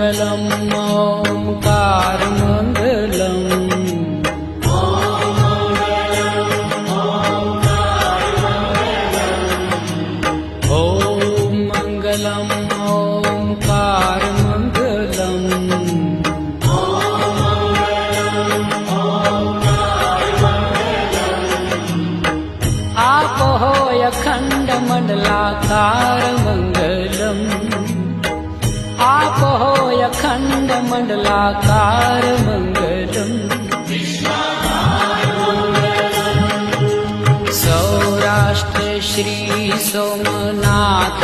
मङ्गलम् ओङ्कारमङ्गलम् ॐ मङ्गलम् ओङ्कारमङ्गलम् आपो अखण्डमण्डलाकारमङ्गलम् आपो अखण्डमण्डलाकारमङ्गलम् सौराष्ट्रे श्री सोमनाथ